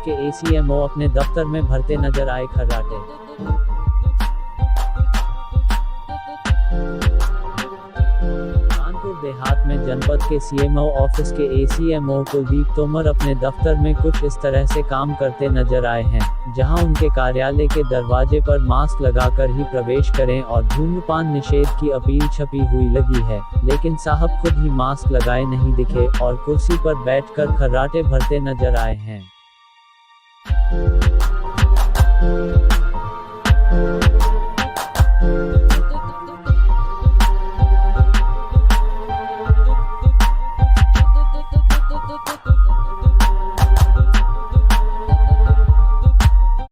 के एसीएमओ अपने दफ्तर में भरते नजर आए खर्राटे। कानपुर देहात में जनपद के सीएमओ ऑफिस के एसीएमओ कुलदीप तोमर अपने दफ्तर में कुछ इस तरह से काम करते नजर आए हैं, जहां उनके कार्यालय के दरवाजे पर मास्क लगाकर ही प्रवेश करें और धूम्रपान निषेध की अपील छपी हुई लगी है, लेकिन साहब खुद ही मास्क लगाए नहीं दिखे और कुर्सी पर बैठकर खर्राटे भरते नजर आए हैं।